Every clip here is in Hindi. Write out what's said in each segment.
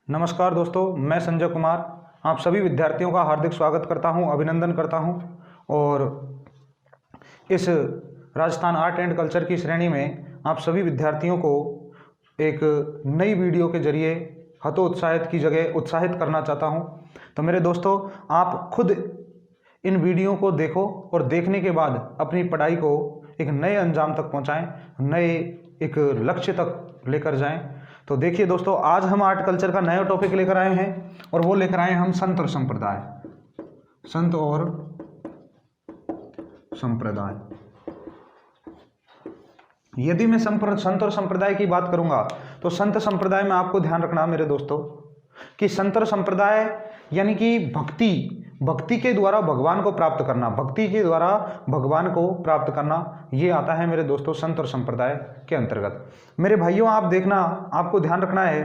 नमस्कार दोस्तों, मैं संजय कुमार आप सभी विद्यार्थियों का हार्दिक स्वागत करता हूं, अभिनंदन करता हूं। और इस राजस्थान आर्ट एंड कल्चर की श्रेणी में आप सभी विद्यार्थियों को एक नई वीडियो के जरिए हतोत्साहित की जगह उत्साहित करना चाहता हूं। तो मेरे दोस्तों, आप खुद इन वीडियो को देखो और देखने के बाद अपनी पढ़ाई को एक नए अंजाम तक पहुंचाएं, नए एक लक्ष्य तक लेकर जाएं। तो देखिए दोस्तों, आज हम आर्ट कल्चर का नया टॉपिक लेकर आए हैं और वो लेकर आए हैं हम संत और संप्रदाय। संत और संप्रदाय। यदि मैं संत और संप्रदाय की बात करूंगा तो संत संप्रदाय में आपको ध्यान रखना मेरे दोस्तों कि संत और संप्रदाय यानी कि भक्ति के द्वारा भगवान को प्राप्त करना, भक्ति के द्वारा भगवान को प्राप्त करना, ये आता है मेरे दोस्तों संत और संप्रदाय के अंतर्गत। मेरे भाइयों, आप देखना, आपको ध्यान रखना है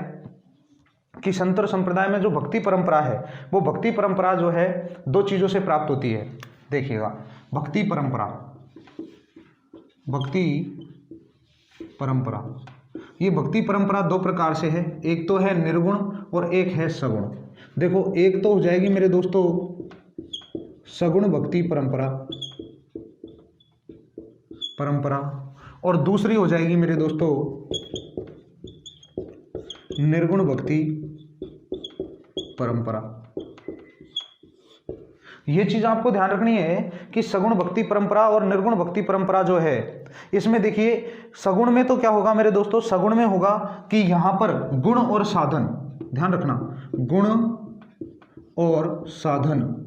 कि संत और संप्रदाय में जो भक्ति परंपरा है, वो भक्ति परंपरा जो है दो चीजों से प्राप्त होती है। देखिएगा, भक्ति परंपरा, ये भक्ति परंपरा दो प्रकार से है। एक तो है निर्गुण और एक है सगुण। देखो, एक तो हो जाएगी मेरे दोस्तों सगुण भक्ति परंपरा और दूसरी हो जाएगी मेरे दोस्तों निर्गुण भक्ति परंपरा। ये चीज आपको ध्यान रखनी है कि सगुण भक्ति परंपरा और निर्गुण भक्ति परंपरा जो है, इसमें देखिए सगुण में तो क्या होगा मेरे दोस्तों, सगुण में होगा कि यहां पर गुण और साधन, ध्यान रखना, गुण और साधन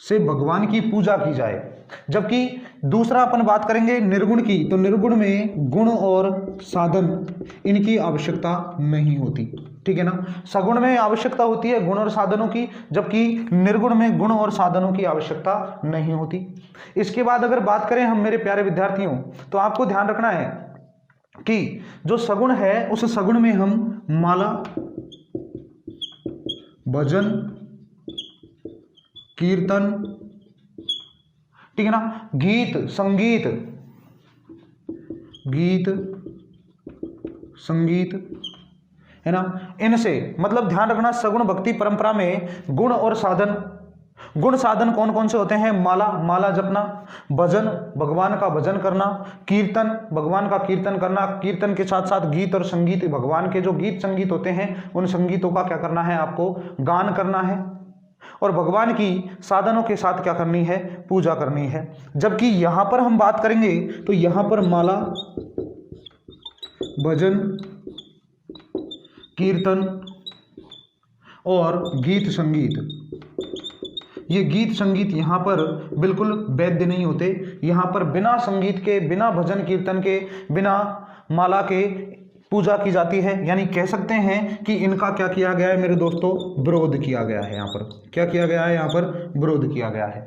से भगवान की पूजा की जाए। जबकि दूसरा अपन बात करेंगे निर्गुण की, तो निर्गुण में गुण और साधन इनकी आवश्यकता नहीं होती। ठीक है ना। सगुण में आवश्यकता होती है गुण और साधनों की, जबकि निर्गुण में गुण और साधनों की आवश्यकता नहीं होती। इसके बाद अगर बात करें हम मेरे प्यारे विद्यार्थियों, तो आपको ध्यान रखना है कि जो सगुण है उस सगुण में हम माला, भजन, कीर्तन, ठीक है ना, गीत संगीत है ना, इनसे मतलब ध्यान रखना सगुण भक्ति परंपरा में गुण और साधन, गुण साधन कौन कौन से होते हैं? माला जपना, भजन भगवान का भजन करना, कीर्तन भगवान का कीर्तन करना, कीर्तन के साथ साथ गीत और संगीत, भगवान के जो गीत संगीत होते हैं उन संगीतों का क्या करना है, आपको गान करना है, और भगवान की साधनों के साथ क्या करनी है, पूजा करनी है। जबकि यहां पर हम बात करेंगे तो यहां पर माला, भजन, कीर्तन और गीत संगीत, ये गीत संगीत यहां पर बिल्कुल वैध नहीं होते। यहां पर बिना संगीत के, बिना भजन कीर्तन के, बिना माला के पूजा की जाती है। यानी कह सकते हैं कि इनका क्या किया गया है मेरे दोस्तों, विरोध किया गया है। यहाँ पर क्या किया गया है, यहाँ पर विरोध किया गया है।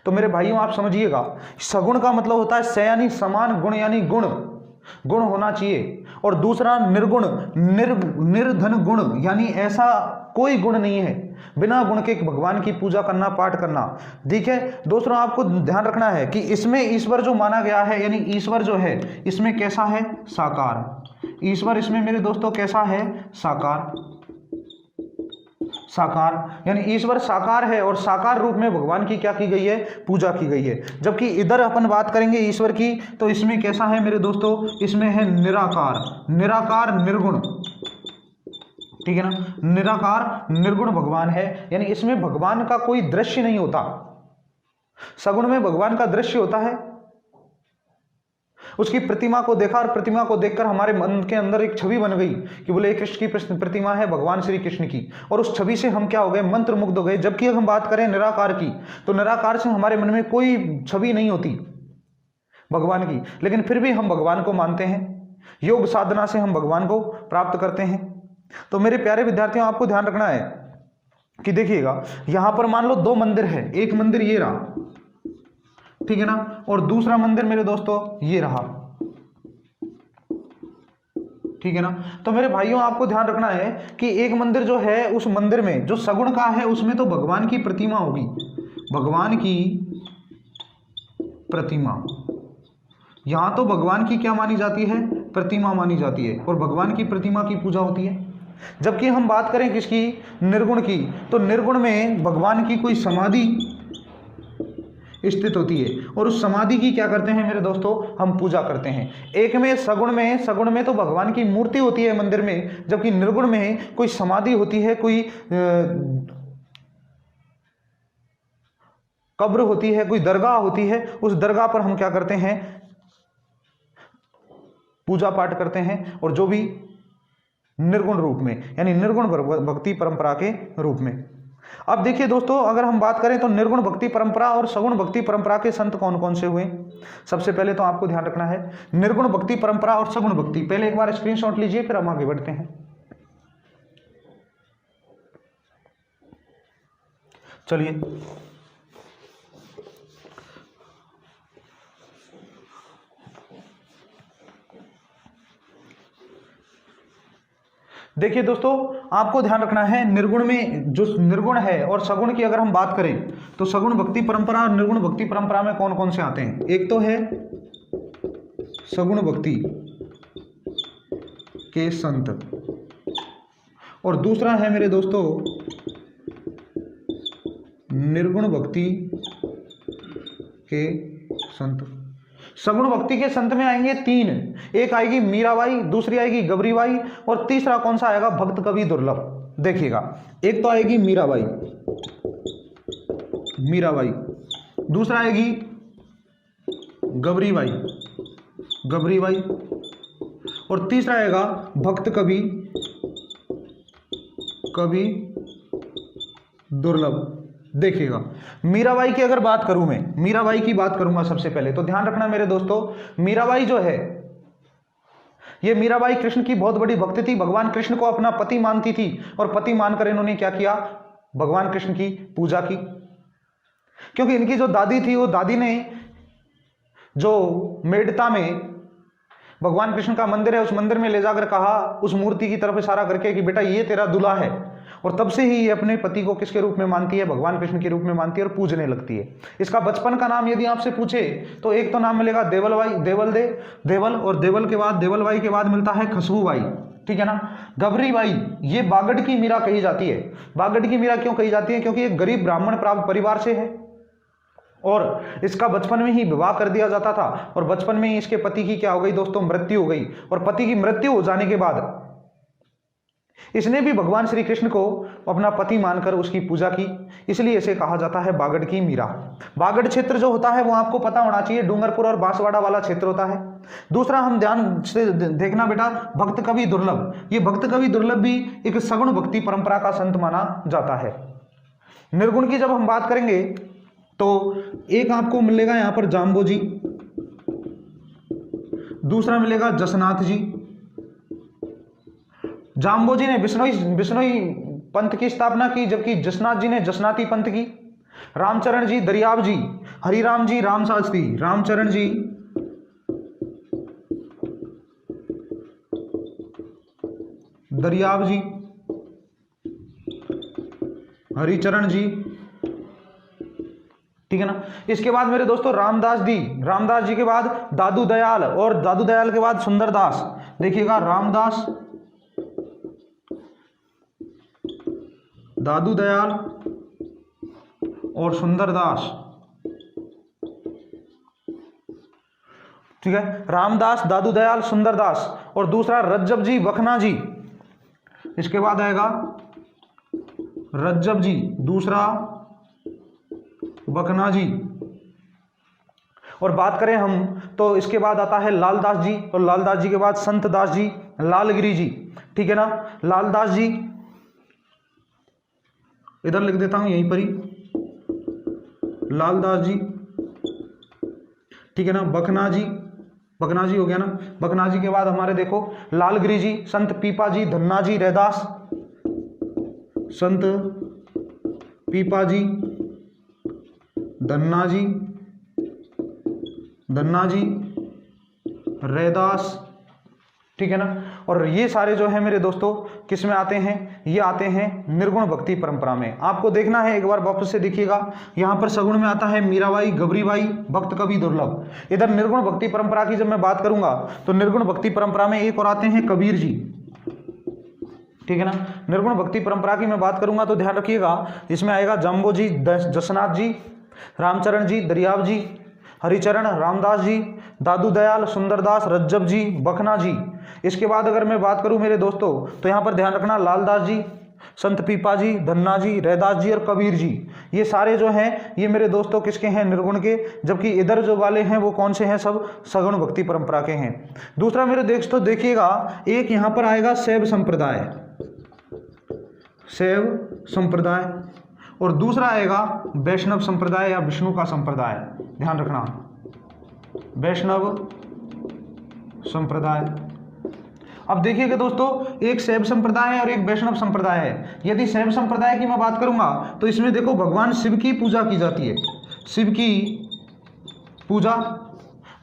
तो मेरे भाइयों आप समझिएगा, सगुण का मतलब होता है स यानी समान, गुण यानी गुण होना चाहिए, और दूसरा निर्गुण, निर्धन गुण, यानी ऐसा कोई गुण नहीं है बिना गुण के भगवान की पूजा करना, पाठ करना। ठीक है दोस्तों, आपको ध्यान रखना है कि इसमें ईश्वर जो माना गया है, यानी ईश्वर जो है इसमें कैसा है, साकार। ईश्वर इसमें मेरे दोस्तों कैसा है, साकार, यानी ईश्वर साकार है और साकार रूप में भगवान की क्या की गई है, पूजा की गई है। जबकि इधर अपन बात करेंगे ईश्वर की, तो इसमें कैसा है मेरे दोस्तों, इसमें है निराकार निर्गुण। ठीक है ना, निराकार निर्गुण भगवान है, यानी इसमें भगवान का कोई दृश्य नहीं होता। सगुण में भगवान का दृश्य होता है, उसकी प्रतिमा को देखा और प्रतिमा को देखकर हमारे मन के अंदर एक छवि बन गई कि बोले कृष्ण की प्रतिमा है, भगवान श्री कृष्ण की, और उस छवि से हम क्या हो गए, मंत्र मुग्ध हो गए। जबकि अगर हम बात करें निराकार की, तो निराकार से हमारे मन में कोई छवि नहीं होती भगवान की, लेकिन फिर भी हम भगवान को मानते हैं, योग साधना से हम भगवान को प्राप्त करते हैं। तो मेरे प्यारे विद्यार्थियों, आपको ध्यान रखना है कि देखिएगा, यहां पर मान लो दो मंदिर है, एक मंदिर ये रहा, ठीक है ना, और दूसरा मंदिर मेरे दोस्तों ये रहा। ठीक है ना। तो मेरे भाइयों आपको ध्यान रखना है कि एक मंदिर जो है, उस मंदिर में जो सगुण का है उसमें तो भगवान की प्रतिमा होगी, भगवान की प्रतिमा। यहां तो भगवान की क्या मानी जाती है, प्रतिमा मानी जाती है, और भगवान की प्रतिमा की पूजा होती है। जबकि हम बात करें किसकी, निर्गुण की, तो निर्गुण में भगवान की कोई समाधि स्थित होती है और उस समाधि की क्या करते हैं मेरे दोस्तों, हम पूजा करते हैं। एक में सगुण में तो भगवान की मूर्ति होती है मंदिर में, जबकि निर्गुण में कोई समाधि होती है, कोई कब्र होती है, कोई दरगाह होती है, उस दरगाह पर हम क्या करते हैं, पूजा पाठ करते हैं, और जो भी निर्गुण रूप में, यानी निर्गुण भक्ति परंपरा के रूप में। अब देखिए दोस्तों, अगर हम बात करें तो निर्गुण भक्ति परंपरा और सगुण भक्ति परंपरा के संत कौन कौन से हुए। सबसे पहले तो आपको ध्यान रखना है निर्गुण भक्ति परंपरा और सगुण भक्ति, पहले एक बार स्क्रीनशॉट लीजिए, फिर हम आगे बढ़ते हैं। चलिए, देखिए दोस्तों, आपको ध्यान रखना है निर्गुण में जो निर्गुण है और सगुण की अगर हम बात करें तो सगुण भक्ति परंपरा और निर्गुण भक्ति परंपरा में कौन कौन से आते हैं। एक तो है सगुण भक्ति के संत और दूसरा है मेरे दोस्तों निर्गुण भक्ति के संत। सगुण भक्ति के संत में आएंगे तीन, एक आएगी मीराबाई, दूसरी आएगी गबरीबाई और तीसरा कौन सा आएगा, भक्त कवि दुर्लभ। देखिएगा, एक तो आएगी मीराबाई, दूसरा आएगी गबरीबाई और तीसरा आएगा भक्त कवि दुर्लभ। देखिएगा, मीराबाई की अगर बात करूं मैं, मीराबाई की बात करूंगा सबसे पहले, तो ध्यान रखना मेरे दोस्तों, मीराबाई जो है, ये मीराबाई कृष्ण की बहुत बड़ी भक्त थी, भगवान कृष्ण को अपना पति मानती थी और पति मानकर इन्होंने क्या किया, भगवान कृष्ण की पूजा की। क्योंकि इनकी जो दादी थी, वो दादी ने जो मेड़ता में भगवान कृष्ण का मंदिर है, उस मंदिर में ले जाकर कहा, उस मूर्ति की तरफ इशारा करके कि बेटा ये तेरा दूल्हा है, और तब से ही ये अपने पति को किसके रूप में मानती है, भगवान कृष्ण के रूप में मानती है और पूजने लगती है। इसका बचपन का नाम यदि आपसे पूछे तो एक तो नाम मिलेगा देवलबाई, देवल, और देवलबाई के बाद मिलता है खुशबूबाई, ठीक है ना। गबरीबाई, ये बागड़ की मीरा कही जाती है। बागड़ की मीरा क्यों कही जाती है, क्योंकि एक गरीब ब्राह्मण परिवार से है और इसका बचपन में ही विवाह कर दिया जाता था और बचपन में ही इसके पति की क्या हो गई दोस्तों, मृत्यु हो गई, और पति की मृत्यु हो जाने के बाद इसने भी भगवान श्री कृष्ण को अपना पति मानकर उसकी पूजा की, इसलिए इसे कहा जाता है बागड़ की मीरा। बागड़ क्षेत्र जो होता है वो आपको पता होना चाहिए, डूंगरपुर और बांसवाड़ा वाला क्षेत्र होता है। दूसरा हम ध्यान से देखना बेटा, भक्त कवि दुर्लभ, ये भक्त कवि दुर्लभ भी एक सगुण भक्ति परंपरा का संत माना जाता है। निर्गुण की जब हम बात करेंगे तो एक आपको मिलेगा यहां पर जाम्बो जी, दूसरा मिलेगा जसनाथ जी। जाम्बो जी ने बिश्नोई पंथ की स्थापना की, जबकि जसनाथ जी ने जसनाती पंथ की। रामचरण जी दरियाव जी, हरिराम जी राम शास्त्री, रामचरण जी दरियाव जी, हरिचरण जी, ठीक है ना। इसके बाद मेरे दोस्तों रामदास जी के बाद दादू दयाल, और दादू दयाल के बाद सुंदरदास। देखिएगा, रामदास, दादू दयाल और सुंदरदास, ठीक है। रामदास, दादू दयाल, सुंदरदास, और दूसरा रज्जब जी बखना जी। इसके बाद आएगा रज्जब जी, दूसरा बखना जी। और बात करें हम तो इसके बाद आता है लालदास जी, और लालदास जी के बाद संत दास जी, लालगिरी जी, ठीक है ना। लालदास जी इधर लिख देता हूं यहीं पर ही, लालदास जी, ठीक है ना। बखना जी हो गया ना। बखना जी के बाद हमारे देखो लालगिरी जी, संत पीपा जी, धन्ना जी, रैदास, संत पीपा जी, धन्ना जी, रैदास, ठीक है ना। और ये सारे जो है मेरे दोस्तों किस में आते हैं, ये आते हैं निर्गुण भक्ति परंपरा में। आपको देखना है, एक बार वापस से देखिएगा, यहां पर सगुण में आता है मीराबाई, गबरीबाई, भक्त कवि दुर्लभ। इधर निर्गुण भक्ति परंपरा की जब मैं बात करूंगा तो निर्गुण भक्ति परंपरा में एक और आते हैं कबीर जी, ठीक है ना। निर्गुण भक्ति परंपरा की मैं बात करूंगा तो ध्यान रखिएगा, इसमें आएगा जम्बो जी, जसनाथ जी, रामचरण जी, दरियाव जी, हरिचरण, रामदास जी, दादू दयाल, सुंदरदास, रज्जब जी, बखना जी। इसके बाद अगर मैं बात करूं मेरे दोस्तों तो यहाँ पर ध्यान रखना लालदास जी, संत पीपा जी, धन्ना जी, रैदास जी और कबीर जी। ये सारे जो हैं ये मेरे दोस्तों किसके हैं? निर्गुण के। जबकि इधर जो वाले हैं वो कौन से हैं? सब सगुण भक्ति परंपरा के हैं। दूसरा मेरे दोस्तों देखिएगा, एक यहाँ पर आएगा शैव संप्रदाय, शैव संप्रदाय, और दूसरा आएगा वैष्णव संप्रदाय या विष्णु का संप्रदाय। ध्यान रखना, वैष्णव संप्रदाय। अब देखिएगा दोस्तों, एक शैव संप्रदाय है और एक वैष्णव संप्रदाय है। यदि शैव संप्रदाय की मैं बात करूंगा तो इसमें देखो भगवान शिव की पूजा की जाती है, शिव की पूजा,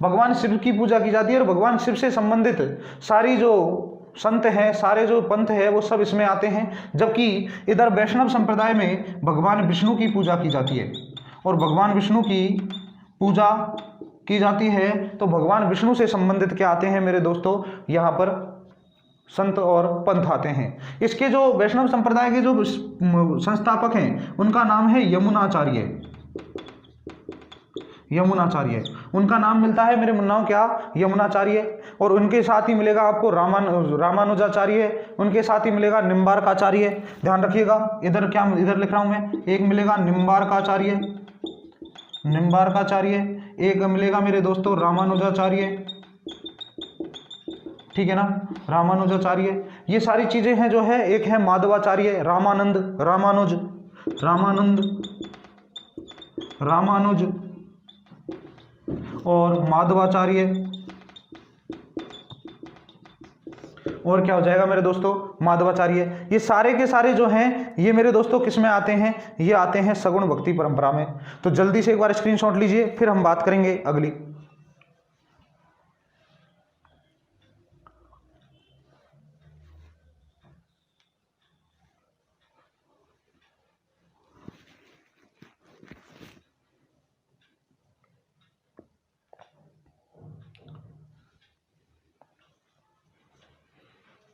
भगवान शिव की पूजा की जाती है और भगवान शिव से संबंधित सारी जो संत हैं, सारे जो पंथ है वो सब इसमें आते हैं। जबकि इधर वैष्णव संप्रदाय में भगवान विष्णु की पूजा की जाती है, और भगवान विष्णु की पूजा की जाती है तो भगवान विष्णु से संबंधित क्या आते हैं मेरे दोस्तों? यहाँ पर संत और पंथ आते हैं। इसके जो वैष्णव संप्रदाय के जो संस्थापक हैं उनका नाम है यमुनाचार्य, यमुनाचार्य, उनका नाम मिलता है मेरे मुन्नाओं क्या? यमुनाचार्य। और उनके साथ ही मिलेगा आपको रामानुजाचार्य, उनके साथ ही मिलेगा निम्बार्काचार्य। ध्यान रखिएगा, इधर क्या इधर लिख रहा हूं मैं, एक मिलेगा निम्बार्काचार्य, निम्बार्काचार्य, एक मिलेगा मेरे दोस्तों रामानुजाचार्य, ठीक है ना, रामानुजाचार्य। ये सारी चीजें हैं जो है, एक है माधवाचार्य, रामानंद, रामानुज, रामानंद, रामानुज और माधवाचार्य। और क्या हो जाएगा मेरे दोस्तों? माधवाचार्य। ये सारे के सारे जो हैं ये मेरे दोस्तों किस में आते हैं? ये आते हैं सगुण भक्ति परंपरा में। तो जल्दी से एक बार स्क्रीनशॉट लीजिए, फिर हम बात करेंगे अगली।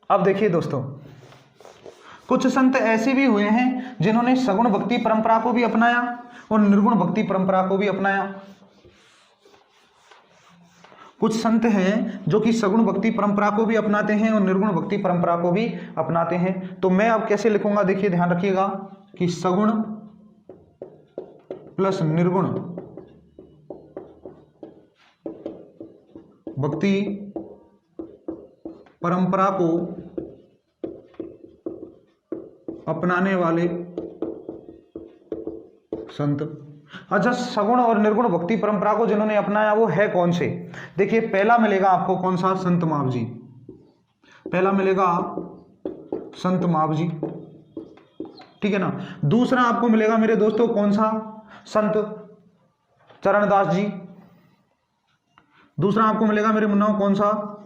अब देखिए दोस्तों, कुछ संत ऐसे भी हुए हैं जिन्होंने सगुण भक्ति परंपरा को भी अपनाया और निर्गुण भक्ति परंपरा को भी अपनाया। कुछ संत हैं जो कि सगुण भक्ति परंपरा को भी अपनाते हैं और निर्गुण भक्ति परंपरा को भी अपनाते हैं। तो मैं अब कैसे लिखूंगा, देखिए ध्यान रखिएगा कि सगुण प्लस निर्गुण भक्ति परंपरा को अपनाने वाले संत। अच्छा, सगुण और निर्गुण भक्ति परंपरा को जिन्होंने अपनाया वो है कौन से? देखिए, पहला मिलेगा आपको कौन सा? संत मावजी। पहला मिलेगा संत मावजी, ठीक है ना। दूसरा आपको मिलेगा मेरे दोस्तों कौन सा? संत चरणदास जी। दूसरा आपको मिलेगा मेरे मुन्नाओं कौन सा?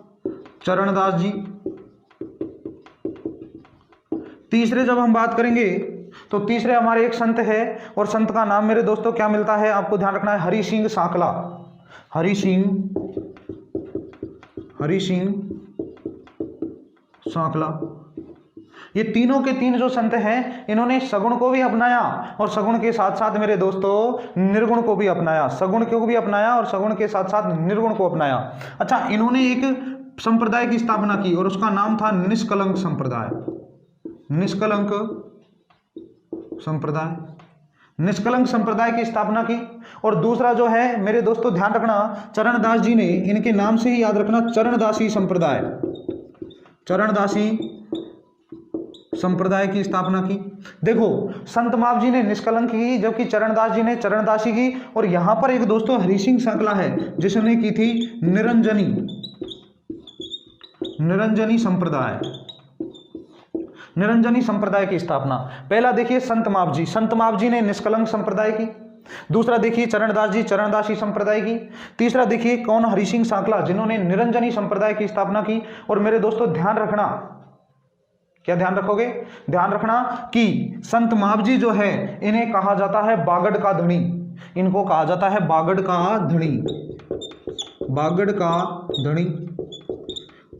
चरणदास जी। तीसरे जब हम बात करेंगे तो तीसरे हमारे एक संत है और संत का नाम मेरे दोस्तों क्या मिलता है? आपको ध्यान रखना है, हरि सिंह सांकला। हरि सिंह सांकला। ये तीनों के तीन जो संत हैं इन्होंने सगुण को भी अपनाया और सगुण के साथ साथ मेरे दोस्तों निर्गुण को भी अपनाया। सगुण को भी अपनाया और सगुण के साथ साथ निर्गुण को अपनाया। अच्छा, इन्होंने एक संप्रदाय की स्थापना की और उसका नाम था निष्कलंक संप्रदाय। निष्कलंक संप्रदाय, निष्कलंक संप्रदाय की स्थापना की। और दूसरा जो है मेरे दोस्तों ध्यान रखना, चरणदास जी ने, इनके नाम से ही याद रखना, चरणदासी संप्रदाय, चरणदासी संप्रदाय की स्थापना की। देखो, संत माव जी ने निष्कलंक की, जबकि चरणदास जी ने चरणदासी की। और यहां पर एक दोस्तों हरि सिंह सांकला है जिसने की थी निरंजनी संप्रदाय, निरंजनी संप्रदाय की स्थापना। पहला देखिए संत माव जी ने निष्कलंक संप्रदाय की। दूसरा देखिए चरणदास जी, चरणदासी संप्रदाय की। तीसरा देखिए कौन? हरि सिंह सांकला, जिन्होंने निरंजनी संप्रदाय की स्थापना की। और मेरे दोस्तों ध्यान रखना, क्या ध्यान रखोगे? ध्यान रखना कि संत मावजी जो है इन्हें कहा जाता है बागड़ का धनी। इनको कहा जाता है बागड़ का धनी, बागड़ का धनी।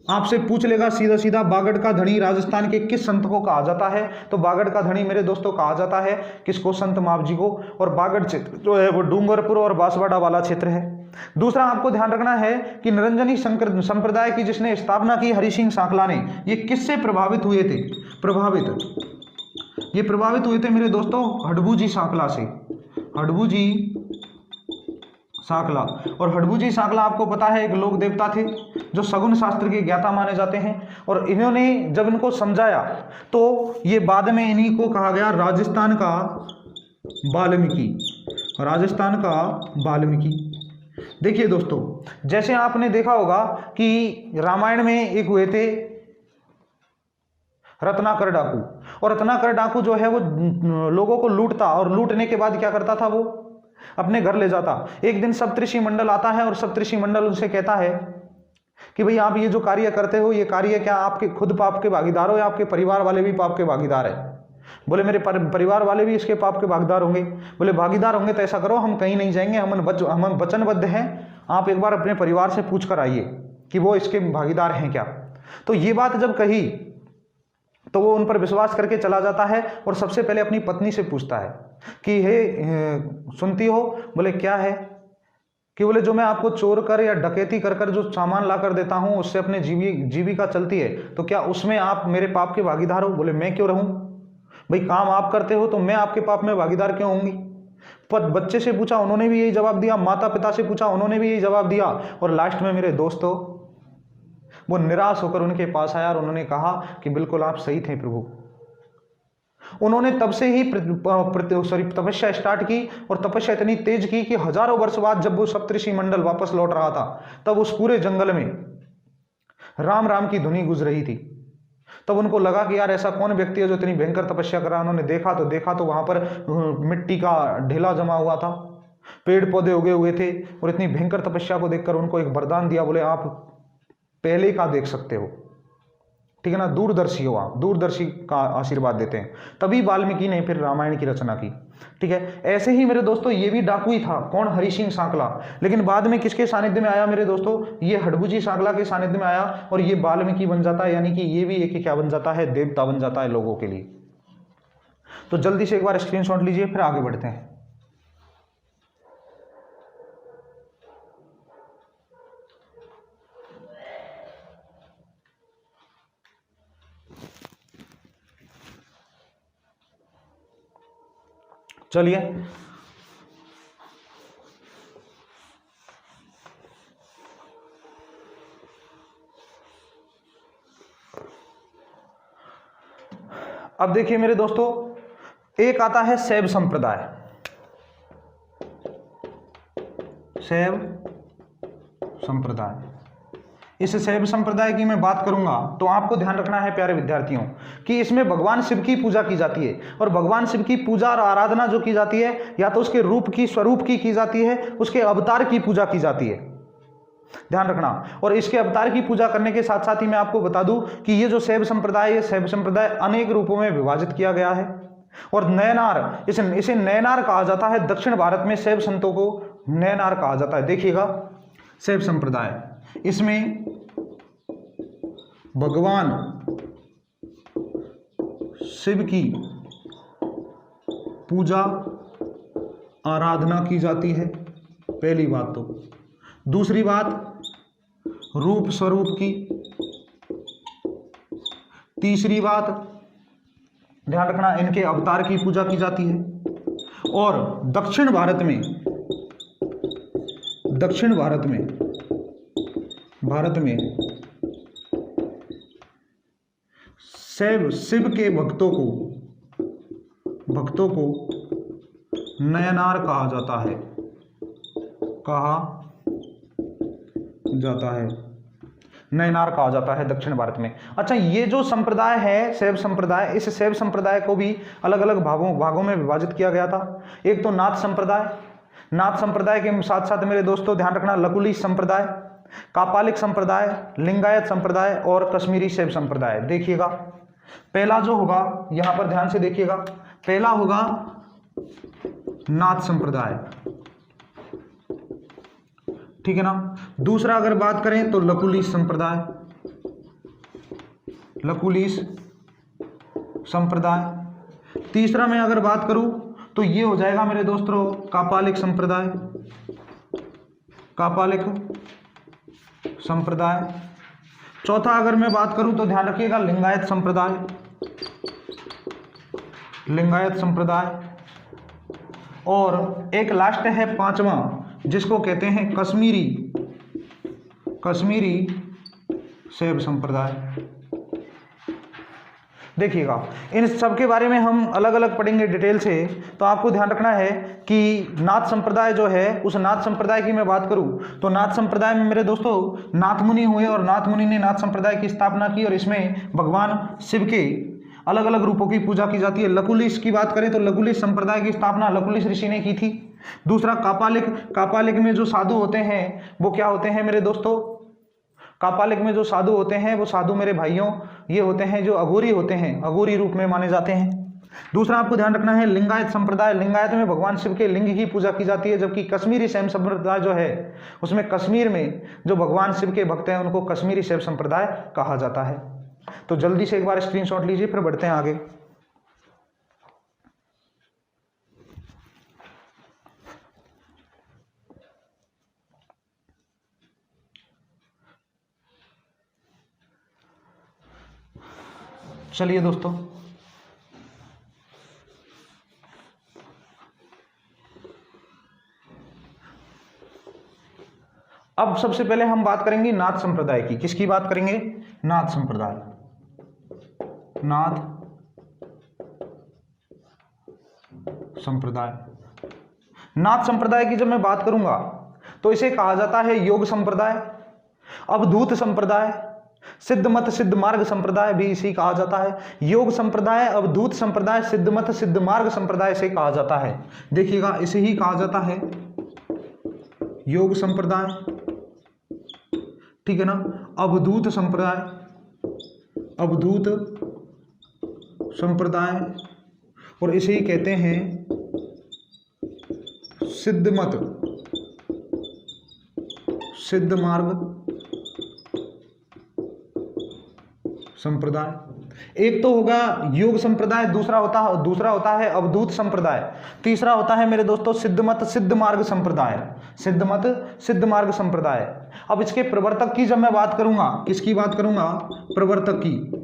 आपसे पूछ लेगा सीधा सीधा, बागड़ का धनी राजस्थान के किस संत को कहा जाता है? तो बागड़ का धनी मेरे दोस्तों कहा जाता है किसको? संत मावजी को। और बागड़ क्षेत्र जो है वो डूंगरपुर और बांसवाड़ा वाला क्षेत्र है। दूसरा आपको ध्यान रखना है कि निरंजनी शंकर संप्रदाय की जिसने स्थापना की हरि सिंह सांकला ने, ये किससे प्रभावित हुए थे? ये प्रभावित हुए थे मेरे दोस्तों हडबूजी सांकला से, हडबूजी सांकला। और हडबूजी सांकला आपको पता है एक लोक देवता थे जो सगुन शास्त्र के ज्ञाता माने जाते हैं। और इन्होंने जब इनको समझाया तो ये बाद में इन्हीं को कहा गया राजस्थान का वाल्मीकि, राजस्थान का वाल्मीकि। देखिए दोस्तों, जैसे आपने देखा होगा कि रामायण में एक हुए थे रत्नाकर डाकू, और रत्नाकर डाकू जो है वो लोगों को लूटता, और लूटने के बाद क्या करता था? वो अपने घर ले जाता। एक दिन सप्तऋषि मंडल आता है और सप्तऋषि मंडल उनसे कहता है कि भाई आप ये जो कार्य करते हो, ये कार्य क्या आपके खुद पाप के भागीदार हो या आपके परिवार वाले भी पाप के भागीदार है? बोले मेरे परिवार वाले भी इसके पाप के भागीदार होंगे। बोले भागीदार होंगे तो ऐसा करो, हम कहीं नहीं जाएंगे, हम वचनबद्ध हैं, आप एक बार अपने परिवार से पूछ कर आइए कि वो इसके भागीदार हैं क्या। तो ये बात जब कही तो वो उन पर विश्वास करके चला जाता है और सबसे पहले अपनी पत्नी से पूछता है कि हे सुनती हो? बोले क्या है? कि बोले जो मैं आपको चोर कर या डकैती कर कर जो सामान ला कर देता हूं उससे अपने जीविका चलती है, तो क्या उसमें आप मेरे पाप के भागीदार हो? बोले मैं क्यों रहूं भाई, काम आप करते हो तो मैं आपके पाप में भागीदार क्यों होंगी? पर बच्चे से पूछा, उन्होंने भी यही जवाब दिया, माता पिता से पूछा, उन्होंने भी यही जवाब दिया, और लास्ट में मेरे दोस्तों वो निराश होकर उनके पास आया और उन्होंने कहा कि बिल्कुल आप सही थे प्रभु। उन्होंने तब से ही तपस्या स्टार्ट की, और तपस्या इतनी तेज की कि हजारों वर्ष बाद जब वो सप्तऋषि मंडल वापस लौट रहा था तब उस पूरे जंगल में राम राम की धुनी गुज रही थी। तब उनको लगा कि यार ऐसा कौन व्यक्ति है जो इतनी भयंकर तपस्या कर रहा है। उन्होंने देखा तो वहां पर मिट्टी का ढेला जमा हुआ था, पेड़ पौधे उगे हुए थे, और इतनी भयंकर तपस्या को देखकर उनको एक वरदान दिया। बोले आप पहले का देख सकते हो, ठीक है ना, दूरदर्शी हो आप, दूरदर्शी का आशीर्वाद देते हैं। तभी वाल्मीकि ने फिर रामायण की रचना की, ठीक है। ऐसे ही मेरे दोस्तों ये भी डाकू ही था, कौन? हरि सिंह सांकला। लेकिन बाद में किसके सानिध्य में आया मेरे दोस्तों? ये हडबूजी सांकला के सानिध्य में आया, और ये वाल्मीकि बन जाता है, यानी कि ये भी एक क्या बन जाता है? देवता बन जाता है लोगों के लिए। तो जल्दी से एक बार स्क्रीनशॉट लीजिए, फिर आगे बढ़ते हैं। चलिए अब देखिए मेरे दोस्तों, एक आता है शैव संप्रदाय। शैव संप्रदाय, इस शैव संप्रदाय की मैं बात करूंगा तो आपको ध्यान रखना है प्यारे विद्यार्थियों कि इसमें भगवान शिव की पूजा की जाती है। और भगवान शिव की पूजा और आराधना जो की जाती है, या तो उसके रूप की, स्वरूप की जाती है, उसके अवतार की पूजा की जाती है, ध्यान रखना। और इसके अवतार की पूजा करने के साथ साथ ही मैं आपको बता दूं कि ये जो शैव संप्रदाय है, शैव संप्रदाय अनेक रूपों में विभाजित किया गया है। और नयनार, इसे नयनार कहा जाता है। दक्षिण भारत में शैव संतों को नयनार कहा जाता है। देखिएगा शैव संप्रदाय, इसमें भगवान शिव की पूजा आराधना की जाती है, पहली बात तो। दूसरी बात रूप स्वरूप की। तीसरी बात ध्यान रखना, इनके अवतार की पूजा की जाती है। और दक्षिण भारत में शिव के भक्तों को नयनार कहा जाता है, नयनार कहा जाता है दक्षिण भारत में। अच्छा, ये जो संप्रदाय है शैव संप्रदाय, इस शैव संप्रदाय को भी अलग अलग भागों में विभाजित किया गया था। एक तो नाथ संप्रदाय, नाथ संप्रदाय के साथ साथ मेरे दोस्तों ध्यान रखना लकुली संप्रदाय, कापालिक संप्रदाय, लिंगायत संप्रदाय और कश्मीरी शैव संप्रदाय। देखिएगा पहला जो होगा, यहां पर ध्यान से देखिएगा, पहला होगा नाथ संप्रदाय, ठीक है ना। दूसरा अगर बात करें तो लकुली संप्रदाय, लकुलिश संप्रदाय। तीसरा मैं अगर बात करूं तो ये हो जाएगा मेरे दोस्तों कापालिक संप्रदाय, कापालिक संप्रदाय। चौथा अगर मैं बात करूं तो ध्यान रखिएगा लिंगायत संप्रदाय, लिंगायत संप्रदाय। और एक लास्ट है पांचवा जिसको कहते हैं कश्मीरी, कश्मीरी शैव संप्रदाय। देखिएगा इन सब के बारे में हम अलग अलग पढ़ेंगे डिटेल से। तो आपको ध्यान रखना है कि नाथ संप्रदाय जो है, उस नाथ संप्रदाय की मैं बात करूं तो नाथ संप्रदाय में मेरे दोस्तों नाथ मुनि हुए और नाथ मुनि ने नाथ संप्रदाय की स्थापना की और इसमें भगवान शिव के अलग अलग रूपों की पूजा की जाती है। लकुलिश की बात करें तो लकुलिश संप्रदाय की स्थापना लकुलिश ऋषि ने की थी। दूसरा कापालिक, कापालिक में जो साधु होते हैं वो क्या होते हैं मेरे दोस्तों, कापालिक में जो साधु होते हैं वो साधु मेरे भाइयों ये होते हैं जो अघोरी होते हैं, अघोरी रूप में माने जाते हैं। दूसरा आपको ध्यान रखना है लिंगायत संप्रदाय, लिंगायत में भगवान शिव के लिंग की पूजा की जाती है। जबकि कश्मीरी शैव संप्रदाय जो है उसमें कश्मीर में जो भगवान शिव के भक्त हैं उनको कश्मीरी शैव संप्रदाय कहा जाता है। तो जल्दी से एक बार स्क्रीनशॉट लीजिए, फिर बढ़ते हैं आगे। चलिए दोस्तों, अब सबसे पहले हम बात करेंगे नाथ संप्रदाय की। किसकी बात करेंगे? नाथ संप्रदाय, नाथ संप्रदाय। नाथ संप्रदाय की जब मैं बात करूंगा तो इसे कहा जाता है योग संप्रदाय, अवधूत संप्रदाय, सिद्ध मत सिद्ध मार्ग संप्रदाय भी इसी कहा जाता है। योग संप्रदाय, अवधूत संप्रदाय, सिद्ध मत सिद्ध मार्ग संप्रदाय से कहा जाता है। देखिएगा इसे ही कहा जाता है योग संप्रदाय, ठीक है ना। अवधूत संप्रदाय, अवधूत संप्रदाय, और इसे ही कहते हैं सिद्ध मत सिद्ध मार्ग संप्रदाय। एक तो होगा योग संप्रदाय, दूसरा होता है अवधूत संप्रदाय, तीसरा होता है मेरे दोस्तों सिद्ध मत सिद्ध मार्ग संप्रदाय, सिद्ध मत सिद्ध मार्ग संप्रदाय। अब इसके प्रवर्तक की जब मैं बात करूंगा, किसकी बात करूंगा? प्रवर्तक की।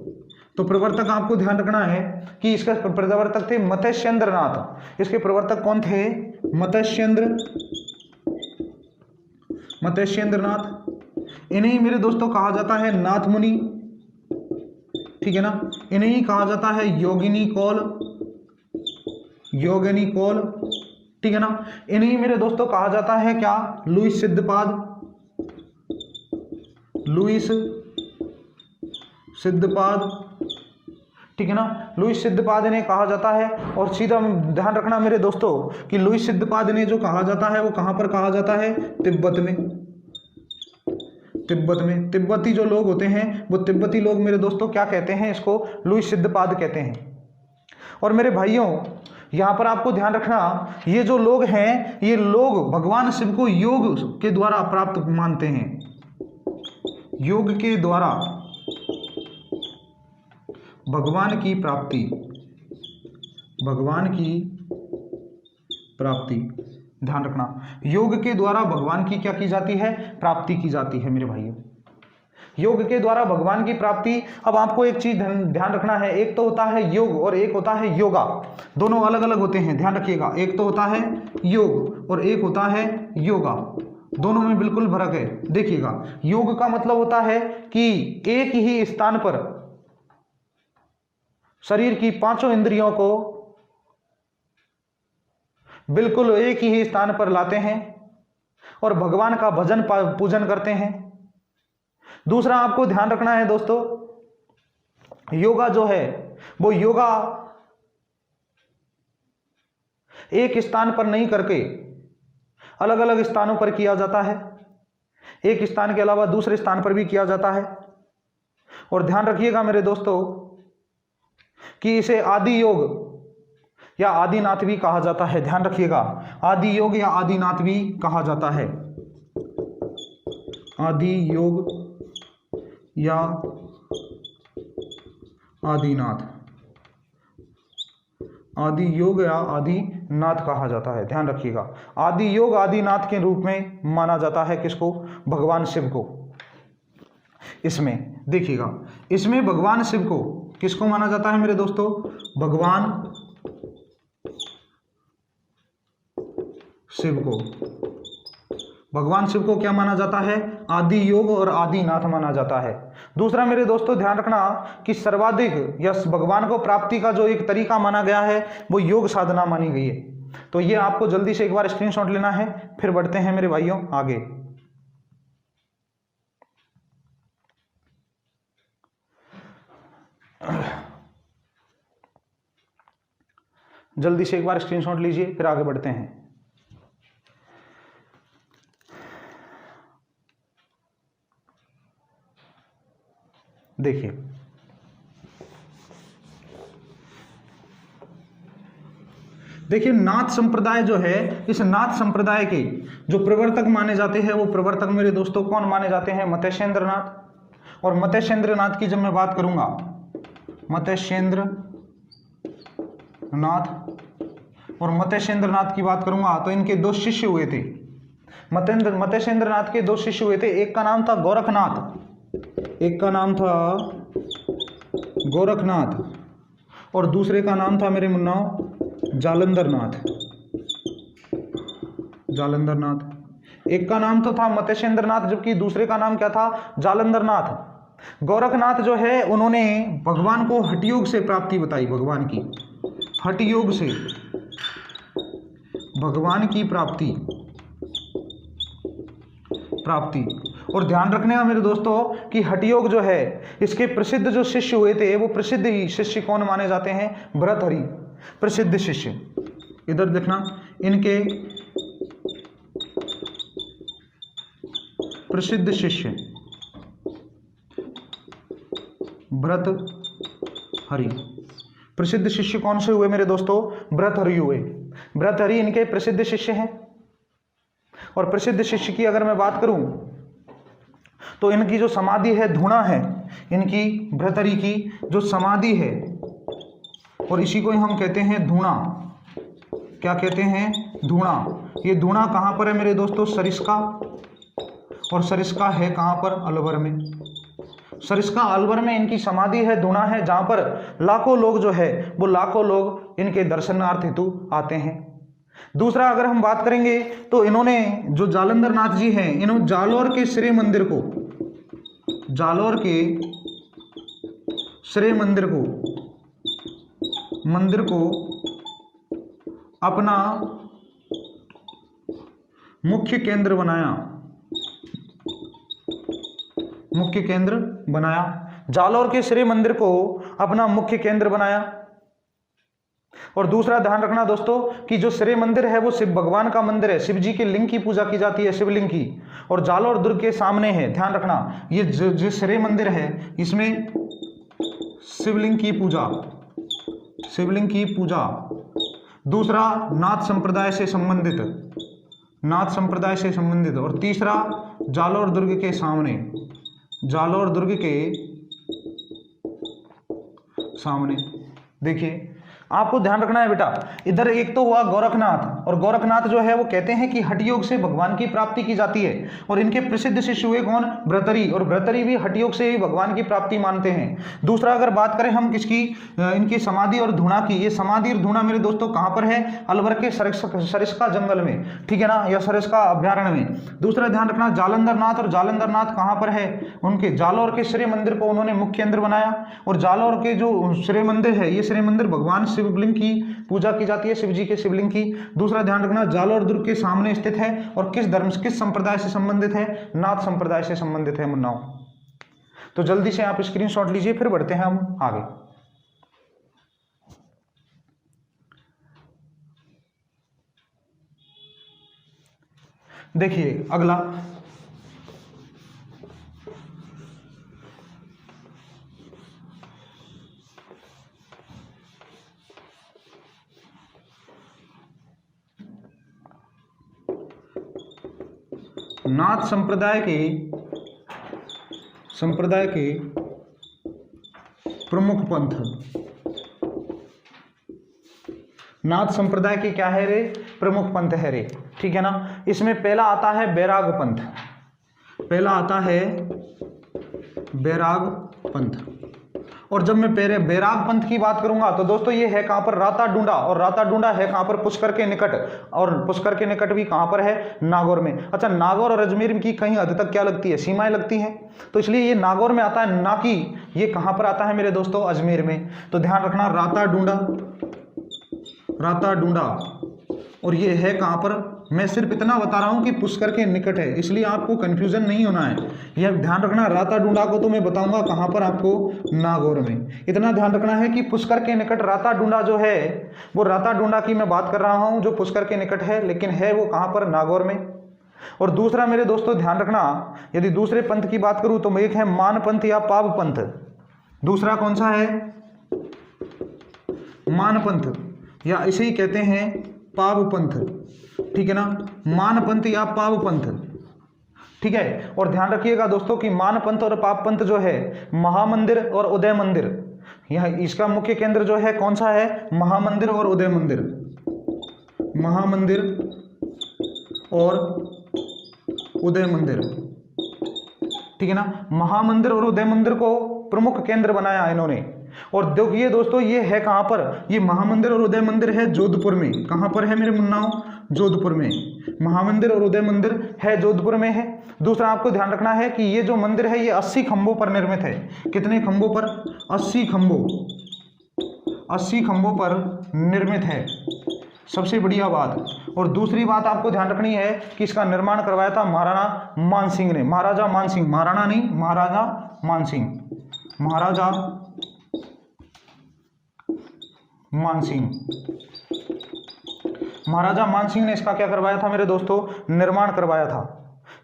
तो प्रवर्तक आपको ध्यान रखना है कि इसका प्रवर्तक थे मत्स्येंद्र नाथ। इसके प्रवर्तक कौन थे? मत्स्येंद्र नाथ। इन्हें मेरे दोस्तों कहा जाता है नाथ मुनि, ठीक है ना। इन्हें ही कहा जाता है योगिनी कौल, योगिनी कौल, ठीक है ना। इन्हें मेरे दोस्तों कहा जाता है क्या? लुईस सिद्धपाद, लुईस सिद्धपाद, ठीक है ना। लुईस सिद्धपाद इन्हें कहा जाता है। और सीधा ध्यान रखना मेरे दोस्तों कि लुईस सिद्धपाद इन्हें जो कहा जाता है वो कहां पर कहा जाता है? तिब्बत में, तिब्बत में। तिब्बती जो लोग होते हैं वो तिब्बती लोग मेरे दोस्तों क्या कहते हैं? इसको लुईस सिद्धपाद कहते हैं। और मेरे भाइयों यहां पर आपको ध्यान रखना, ये जो लोग हैं ये लोग भगवान शिव को योग के द्वारा प्राप्त मानते हैं, योग के द्वारा भगवान की प्राप्ति, भगवान की प्राप्ति। ध्यान रखना, योग के द्वारा भगवान की क्या की जाती है? प्राप्ति की जाती है मेरे भाइयों, योग के द्वारा भगवान की प्राप्ति। अब आपको एक चीज ध्यान रखना है, एक तो होता है योग और एक होता है योगा, दोनों अलग अलग होते हैं, ध्यान रखिएगा। एक तो होता है योग और एक होता है योगा, दोनों में बिल्कुल फर्क है। देखिएगा योग का मतलब होता है कि एक ही स्थान पर शरीर की पांचों इंद्रियों को बिल्कुल एक ही स्थान पर लाते हैं और भगवान का भजन पूजन करते हैं। दूसरा आपको ध्यान रखना है दोस्तों, योगा जो है वो योगा एक स्थान पर नहीं करके अलग अलग स्थानों पर किया जाता है, एक स्थान के अलावा दूसरे स्थान पर भी किया जाता है। और ध्यान रखिएगा मेरे दोस्तों कि इसे आदि योग या आदिनाथ भी कहा जाता है। ध्यान रखिएगा, आदि योग या आदिनाथ भी कहा जाता है, आदि योग या आदिनाथ, आदि योग या आदिनाथ कहा जाता है, ध्यान रखिएगा। आदि योग आदिनाथ के रूप में माना जाता है किसको? भगवान शिव को। इसमें देखिएगा, इसमें भगवान शिव को किसको माना जाता है मेरे दोस्तों? भगवान शिव को। भगवान शिव को क्या माना जाता है? आदि योग और आदिनाथ माना जाता है। दूसरा मेरे दोस्तों ध्यान रखना कि सर्वाधिक या भगवान को प्राप्ति का जो एक तरीका माना गया है वो योग साधना मानी गई है। तो ये आपको जल्दी से एक बार स्क्रीनशॉट लेना है, फिर बढ़ते हैं मेरे भाइयों आगे। जल्दी से एक बार स्क्रीनशॉट लीजिए, फिर आगे बढ़ते हैं। देखिए देखिए नाथ संप्रदाय जो है, इस नाथ संप्रदाय के जो प्रवर्तक माने जाते हैं वो प्रवर्तक मेरे दोस्तों कौन माने जाते हैं? मत्स्येंद्र नाथ। और मत्स्येंद्र नाथ की जब मैं बात करूंगा, मत्स्येंद्र नाथ और मत्स्येंद्र नाथ की बात करूंगा तो इनके दो शिष्य हुए थे। मत्स्येंद्र नाथ के दो शिष्य हुए थे। एक का नाम था गोरखनाथ, एक का नाम था गोरखनाथ और दूसरे का नाम था मेरे मुन्नाओ जालंधर नाथ। जालंधर नाथ, एक का नाम तो था मत्स्येंद्र नाथ जबकि दूसरे का नाम क्या था? जालंधर नाथ। गोरखनाथ जो है उन्होंने भगवान को हठयोग से प्राप्ति बताई, भगवान की हठयोग से भगवान की प्राप्ति। और ध्यान रखने का मेरे दोस्तों कि हठयोग जो है इसके प्रसिद्ध जो शिष्य हुए थे वो प्रसिद्ध ही शिष्य कौन माने जाते हैं? भर्तहरि, प्रसिद्ध शिष्य। इधर देखना, इनके प्रसिद्ध शिष्य भर्तहरि। प्रसिद्ध शिष्य कौन से हुए मेरे दोस्तों? भर्तहरि हुए। भर्तहरि इनके प्रसिद्ध शिष्य हैं। और प्रसिद्ध शिष्य की अगर मैं बात करूं तो इनकी जो समाधि है धूणा है, इनकी भर्तहरि की जो समाधि है और इसी को हम कहते हैं धूणा। क्या कहते हैं? धूणा। ये धूणा कहाँ पर है मेरे दोस्तों? सरिस्का। और सरिस्का है कहाँ पर? अलवर में। सरिस्का अलवर में इनकी समाधि है, धूणा है, जहाँ पर लाखों लोग जो है वो लाखों लोग इनके दर्शनार्थ हेतु आते हैं। दूसरा अगर हम बात करेंगे तो इन्होंने जो जालंधर नाथ जी हैं, इन्होंने जालोर के श्री मंदिर को, जालोर के श्री मंदिर को अपना मुख्य केंद्र बनाया, मुख्य केंद्र बनाया। जालोर के श्री मंदिर को अपना मुख्य केंद्र बनाया। और दूसरा ध्यान रखना दोस्तों कि जो श्री मंदिर है वो शिव भगवान का मंदिर है, शिव जी के लिंग की पूजा की जाती है, शिवलिंग की, और जालोर दुर्ग के सामने है। ध्यान रखना ये जो श्री मंदिर है इसमें शिवलिंग की पूजा, शिवलिंग की पूजा। दूसरा नाथ संप्रदाय से संबंधित, नाथ संप्रदाय से संबंधित। और तीसरा जालोर दुर्ग के सामने, जालोर दुर्ग के सामने। देखिए आपको ध्यान रखना है बेटा, इधर एक तो हुआ गोरखनाथ, और गोरखनाथ जो है वो कहते हैं कि हठयोग से भगवान की प्राप्ति की जाती है। और इनके प्रसिद्ध शिष्य हुए कौन? भर्तहरि। और भर्तहरि भी हठयोग से ही भगवान की प्राप्ति मानते हैं। दूसरा अगर बात करें हम किसकी, इनकी समाधि और धूणा की, ये समाधि और धूणा मेरे दोस्तों कहाँ पर है? अलवर के सरिस्का जंगल में, ठीक है ना, या सरिस्का अभ्यारण्य में। दूसरा ध्यान रखना जालंधर नाथ, और जालंधर नाथ कहाँ पर है? उनके जालोर के श्री मंदिर को उन्होंने मुख्य केंद्र बनाया। और जालोर के जो श्री मंदिर है, ये श्री मंदिर भगवान शिवलिंग की पूजा की जाती है, शिव जी के शिवलिंग की। दूसरा ध्यान रखना जालोर दुर्ग के सामने स्थित है। और किस धर्म, किस संप्रदाय से संबंधित है? नाथ संप्रदाय से संबंधित है मुन्नाओं। तो जल्दी से आप स्क्रीनशॉट लीजिए, फिर बढ़ते हैं हम आगे। देखिए अगला, नाथ संप्रदाय के प्रमुख पंथ। नाथ संप्रदाय की क्या है रे? प्रमुख पंथ है रे, ठीक है ना। इसमें पहला आता है बैराग पंथ, पहला आता है बैराग पंथ। और जब मैं पहले बैराग पंथ की बात करूंगा तो दोस्तों ये है कहां पर? राता डूंडा, और राता डूंडा है कहां पर? पुष्कर के निकट, और पुष्कर के निकट भी कहां पर है? नागौर में। अच्छा, नागौर और अजमेर की कहीं हद तक क्या लगती है? सीमाएं लगती हैं, तो इसलिए ये नागौर में आता है, ना कि ये कहां पर आता है मेरे दोस्तों? अजमेर में। तो ध्यान रखना, राता डूंडा, राता डूंडा, और ये है कहां पर? मैं सिर्फ इतना बता रहा हूं कि पुष्कर के निकट है, इसलिए आपको कंफ्यूजन नहीं होना है। यह ध्यान रखना, राता डूंडा को तो मैं बताऊंगा कहां पर आपको? नागौर में। इतना ध्यान रखना है कि पुष्कर के निकट राता डूंडा जो है, वो राता डूंडा की मैं बात कर रहा हूं जो पुष्कर के निकट है, लेकिन है वो कहां पर? नागौर में। और दूसरा मेरे दोस्तों ध्यान रखना, यदि दूसरे पंथ की बात करूं तो एक है मान पंथ या पाव पंथ। दूसरा कौन सा है? मान पंथ, या इसे ही कहते हैं पाव पंथ, ठीक है ना। मान पंथ या पाव पंथ, ठीक है। और ध्यान रखिएगा दोस्तों कि मान पंथ और पाव पंथ जो है, महामंदिर और उदय मंदिर, यह इसका मुख्य केंद्र जो है कौन सा है? महामंदिर और उदय मंदिर, महामंदिर और उदय मंदिर, ठीक है ना। महामंदिर और उदय मंदिर को प्रमुख केंद्र बनाया इन्होंने। और देखिए दोस्तों, ये है कहां पर? ये महामंदिर और उदय मंदिर है जोधपुर में। कहां पर है मेरे मुन्नाओं? जोधपुर में। महामंदिर और उदय मंदिर है जोधपुर में है। दूसरा आपको ध्यान रखना है कि ये जो मंदिर है ये 80 खंभों पर निर्मित है। कितने खंभों पर? 80 खंभों, 80 खंभों पर निर्मित है, सबसे बढ़िया बात। और दूसरी बात आपको ध्यान रखनी है कि इसका निर्माण करवाया था महाराणा मानसिंह ने, महाराजा मानसिंह, महाराणा नहीं, महाराजा मानसिंह, महाराजा मानसिंह, महाराजा मानसिंह ने इसका क्या करवाया था मेरे दोस्तों? निर्माण करवाया था।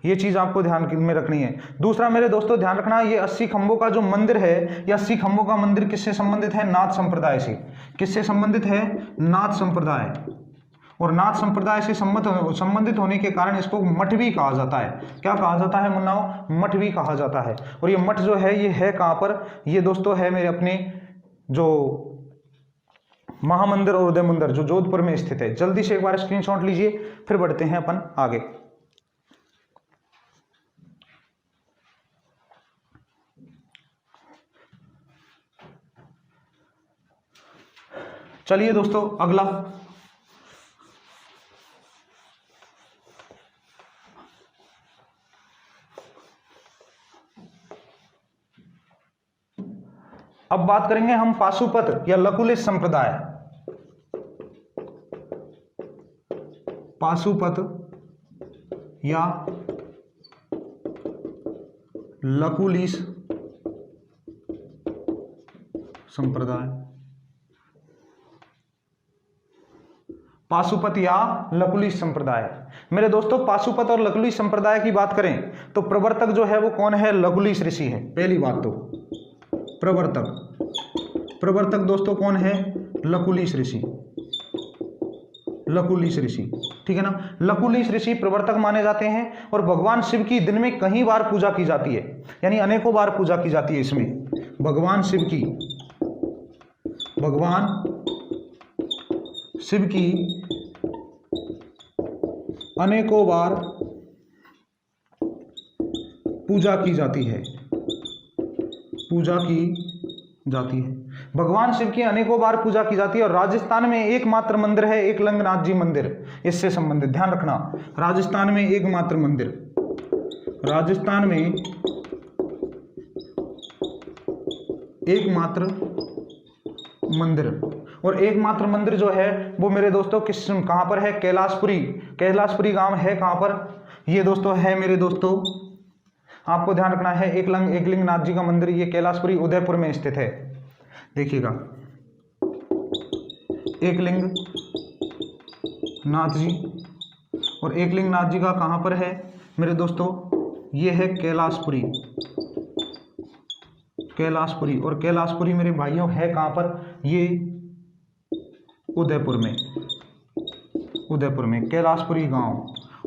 ये चीज आपको ध्यान में रखनी है। दूसरा मेरे दोस्तों ध्यान रखना, ये 80 खंभों का जो मंदिर है, ये 80 खंभों का मंदिर किससे संबंधित है? नाथ संप्रदाय से। किससे संबंधित है? नाथ संप्रदाय। और नाथ संप्रदाय से संबंधित होने के कारण इसको मठ भी कहा जाता है। क्या कहा जाता है मुन्नाओं? मठ भी कहा जाता है। और ये मठ जो है ये है कहां पर? ये दोस्तों है मेरे अपने जो महामंदिर और उदय मंदिर जो जोधपुर में स्थित है। जल्दी से एक बार स्क्रीनशॉट लीजिए, फिर बढ़ते हैं अपन आगे। चलिए दोस्तों अगला, अब बात करेंगे हम पाशुपत या लकुलिश संप्रदाय। पाशुपत या लकुलिश संप्रदाय, पाशुपत या लकुलिश संप्रदाय। मेरे दोस्तों पाशुपत और लकुलिश संप्रदाय की बात करें तो प्रवर्तक जो है वो कौन है? लकुलिश ऋषि है। पहली बात तो प्रवर्तक दोस्तों कौन है? लकुलिश ऋषि, लकुलिश ऋषि, ठीक है ना। लकुलिश ऋषि प्रवर्तक माने जाते हैं। और भगवान शिव की दिन में कई बार पूजा की जाती है, यानी अनेकों बार पूजा की जाती है इसमें। भगवान शिव की अनेकों बार पूजा की जाती है, भगवान शिव की अनेकों बार पूजा की जाती है। और राजस्थान में एकमात्र मंदिर है एकलिंगनाथ जी मंदिर, इससे संबंधित ध्यान रखना। राजस्थान में एकमात्र मंदिर, राजस्थान में एकमात्र मंदिर। और एकमात्र मंदिर जो है वो मेरे दोस्तों कहां पर है? कैलाशपुरी। कैलाशपुरी गांव है कहां पर? ये दोस्तों है मेरे दोस्तों, आपको ध्यान रखना है, एकलिंगनाथ जी का मंदिर ये कैलाशपुरी उदयपुर में स्थित है। देखिएगा एकलिंगनाथ जी, और एकलिंगनाथ जी का कहां पर है मेरे दोस्तों? ये है कैलाशपुरी, कैलाशपुरी। और कैलाशपुरी मेरे भाइयों है कहां पर? ये उदयपुर में कैलाशपुरी गांव।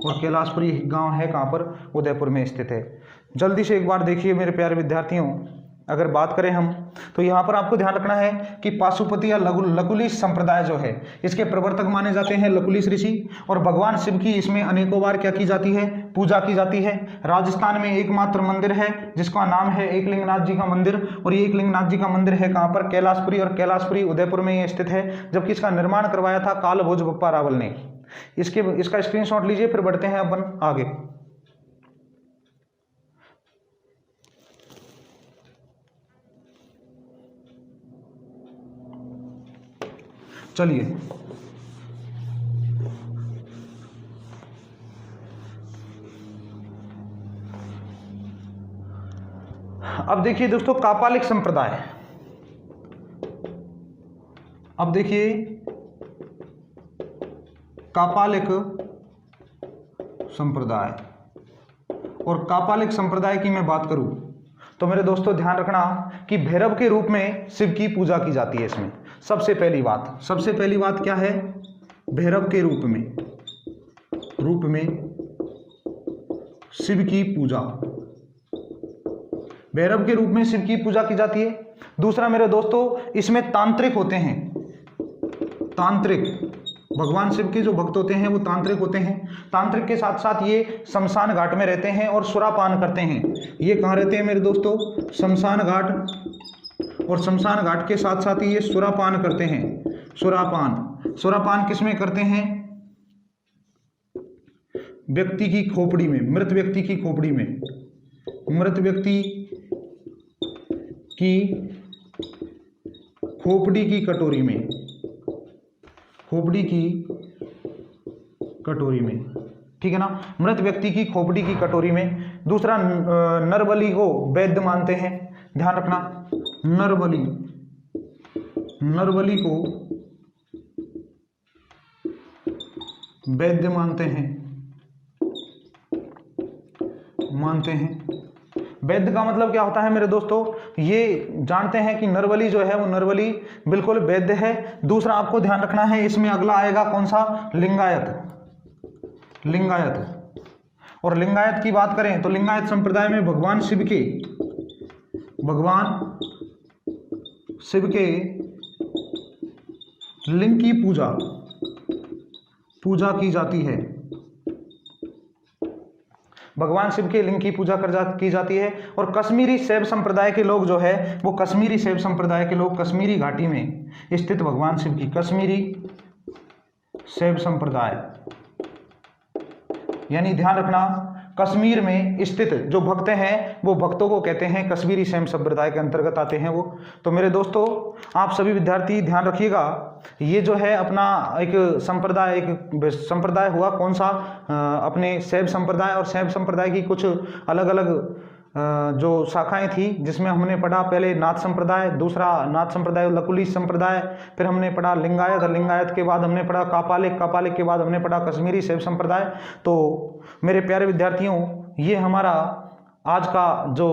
और कैलाशपुरी गांव है कहां पर? उदयपुर में स्थित है। जल्दी से एक बार देखिए मेरे प्यारे विद्यार्थियों, अगर बात करें हम, तो यहाँ पर आपको ध्यान रखना है कि पाशुपति या लकुलिश संप्रदाय जो है इसके प्रवर्तक माने जाते हैं लकुलिश ऋषि, और भगवान शिव की इसमें अनेकों बार क्या की जाती है, पूजा की जाती है। राजस्थान में एकमात्र मंदिर है जिसका नाम है एकलिंगनाथ जी का मंदिर, और ये एकलिंगनाथ जी का मंदिर है कहाँ पर, कैलाशपुरी, और कैलाशपुरी उदयपुर में ये स्थित है, जबकि इसका निर्माण करवाया था कालभोज बप्पा रावल ने। इसका स्क्रीनशॉट लीजिए, फिर बढ़ते हैं अपन आगे। चलिए अब देखिए दोस्तों कापालिक संप्रदाय। अब देखिए कापालिक संप्रदाय, और कापालिक संप्रदाय की मैं बात करूं तो मेरे दोस्तों ध्यान रखना कि भैरव के रूप में शिव की पूजा की जाती है। इसमें सबसे पहली बात क्या है, भैरव के रूप में शिव की पूजा, भैरव के रूप में शिव की पूजा की जाती है। दूसरा मेरे दोस्तों इसमें तांत्रिक होते हैं, तांत्रिक भगवान शिव के जो भक्त होते हैं वो तांत्रिक होते हैं। तांत्रिक के साथ साथ ये शमशान घाट में रहते हैं और सुरापान करते हैं। ये कहाँ रहते हैं मेरे दोस्तों, शमशान घाट, और शमशान घाट के साथ साथ ये सुरापान करते हैं। सुरापान किसमें करते हैं, व्यक्ति की खोपड़ी में, मृत व्यक्ति की खोपड़ी में, मृत व्यक्ति की खोपड़ी की कटोरी में, खोपड़ी की कटोरी में, ठीक है ना, मृत व्यक्ति की खोपड़ी की कटोरी में। दूसरा नरबलि को वैद्य मानते हैं, ध्यान रखना, नरबलि को वैद्य मानते हैं। वैद्य का मतलब क्या होता है मेरे दोस्तों, ये जानते हैं कि नरबलि जो है वो नरबलि बिल्कुल वैद्य है। दूसरा आपको ध्यान रखना है, इसमें अगला आएगा कौन सा, लिंगायत। और लिंगायत की बात करें तो लिंगायत संप्रदाय में भगवान शिव के लिंग की पूजा की जाती है। भगवान शिव के लिंग की पूजा की जाती है। और कश्मीरी शैव संप्रदाय के लोग जो है वो कश्मीरी शैव संप्रदाय के लोग कश्मीरी घाटी में स्थित भगवान शिव की कश्मीरी शैव संप्रदाय, यानी ध्यान रखना कश्मीर में स्थित जो भक्त हैं वो भक्तों को कहते हैं कश्मीरी शैव संप्रदाय के अंतर्गत आते हैं वो। तो मेरे दोस्तों आप सभी विद्यार्थी ध्यान रखिएगा, ये जो है अपना एक संप्रदाय हुआ कौन सा, अपने शैव संप्रदाय, और शैव संप्रदाय की कुछ अलग अलग जो शाखाएं थी जिसमें हमने पढ़ा पहले नाथ संप्रदाय, दूसरा नाथ संप्रदाय लकुलिश संप्रदाय, फिर हमने पढ़ा लिंगायत, और लिंगायत के बाद हमने पढ़ा कापालिक के बाद हमने पढ़ा कश्मीरी शैव संप्रदाय। तो मेरे प्यारे विद्यार्थियों ये हमारा आज का जो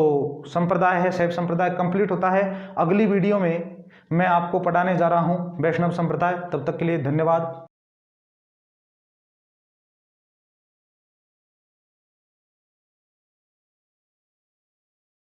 संप्रदाय है शैव संप्रदाय कंप्लीट होता है। अगली वीडियो में मैं आपको पढ़ाने जा रहा हूँ वैष्णव संप्रदाय। तब तक के लिए धन्यवाद।